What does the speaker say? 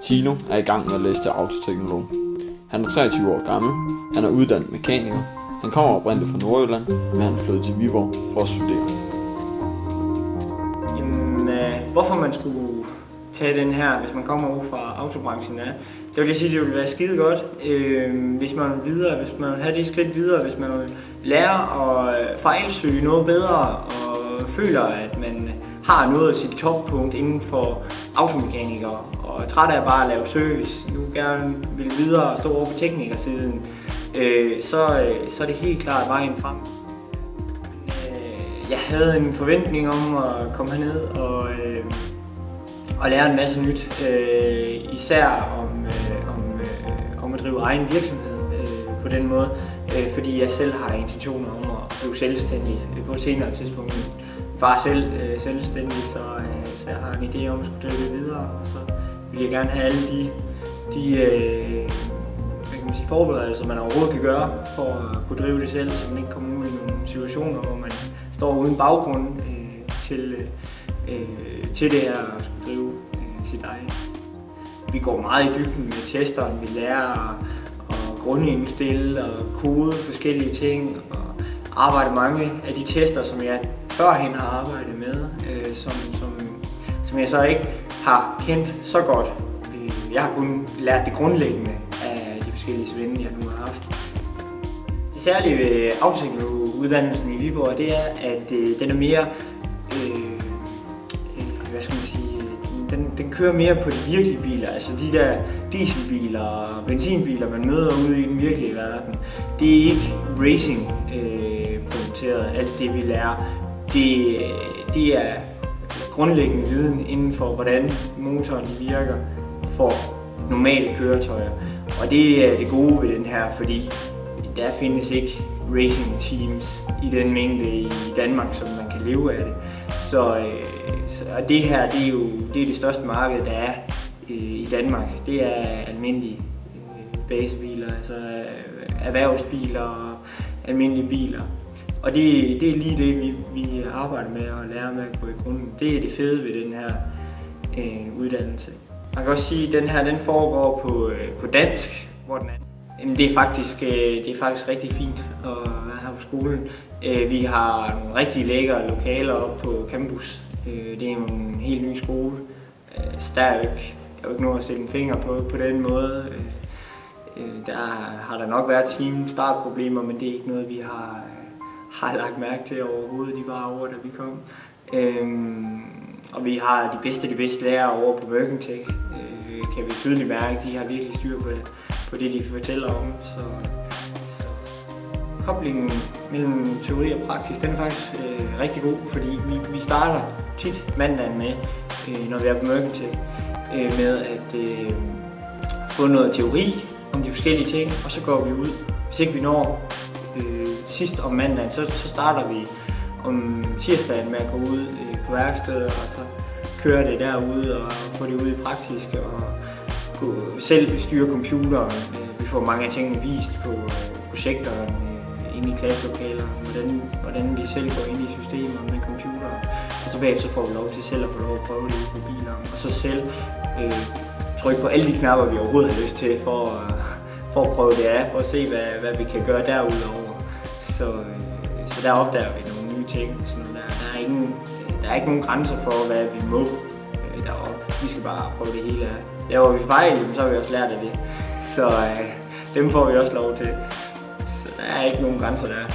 Tino er i gang med at læse til autoteknolog. Han er 23 år gammel, han er uddannet mekaniker, han kommer oprindeligt fra Nordjylland, men han er flyttet til Viborg for at studere. Hvorfor man skulle tage den her, hvis man kommer ud fra autobranchen, det vil jeg sige, det vil være skide godt, hvis man vil videre, hvis man vil have det skridt videre, hvis man vil lære at fejlsøge noget bedre og føler, at man har nået sit toppunkt inden for automechanikere og er træt af bare at lave service, nu gerne vil videre og stå over på teknikersiden, så er det helt klart vejen frem. Jeg havde en forventning om at komme herned og lære en masse nyt, især om at drive egen virksomhed på den måde, fordi jeg selv har intentioner om at blive selvstændig på et senere tidspunkt. Min far selv selvstændig, så jeg har en idé om at skulle drive det videre, og så vil jeg gerne have alle de hvad kan man sige, forberedelser, man overhovedet kan gøre for at kunne drive det selv, så man ikke kommer ud i nogle situationer, hvor man står uden baggrund til det her at skulle drive sit eget. Vi går meget i dybden med testeren, vi lærer at grundindstille og kode forskellige ting og arbejde mange af de tester, som jeg førhen har arbejdet med, som jeg så ikke har kendt så godt. Jeg har kun lært det grundlæggende af de forskellige svende, jeg nu har haft. Det særlige ved autoteknologuddannelsen i Viborg, det er, at den er mere, hvad skal man sige, den kører mere på de virkelige biler, altså de der dieselbiler og benzinbiler, man møder ude i den virkelige verden. Det er ikke racing-produceret, alt det vi lærer. Det er grundlæggende viden inden for, hvordan motoren virker for normale køretøjer. Og det er det gode ved den her, fordi der findes ikke racing teams i den mængde i Danmark, som man kan leve af det. Så det her, det er det største marked, der er i Danmark. Det er almindelige basebiler, altså erhvervsbiler og almindelige biler. Og det er lige det, vi arbejder med og lærer med at gå i grunden. Det er det fede ved den her uddannelse. Man kan også sige, at den her den foregår på dansk, hvor den er. Det er faktisk rigtig fint at være her på skolen. Vi har nogle rigtig lækre lokaler oppe på campus. Det er en helt ny skole, så der er jo ikke noget at sætte en finger på den måde. Der har der nok været startproblemer, men det er ikke noget, vi har lagt mærke til overhovedet. De var over, da vi kom. Og vi har de bedste lærere over på Mercantech. Kan vi tydeligt mærke, de har virkelig styr på det, de fortæller om. Så koblingen mellem teori og praksis, den er faktisk rigtig god, fordi vi starter tit mandagen med, når vi er på Mercantech, med at få noget teori om de forskellige ting, og så går vi ud. Hvis ikke vi når sidst om mandagen, så starter vi om tirsdagen med at gå ud på værkstedet, og så køre det derude og få det ud i praksis og selv styre computeren. Vi får mange af tingene vist på projektoren inde i klasselokaler, hvordan vi selv går ind i systemer med computer. Og så bagefter får vi lov til selv at få lov at prøve det på bilerne, og så selv trykke på alle de knapper, vi overhovedet har lyst til for at prøve det af, for at se, hvad vi kan gøre derudover. Så der opdager vi nogle nye ting. Så der er ikke nogen grænser for, hvad vi må deroppe. Vi skal bare prøve det hele af. Laver vi fejl, så har vi også lært af det. Så dem får vi også lov til. Så der er ikke nogen grænser der.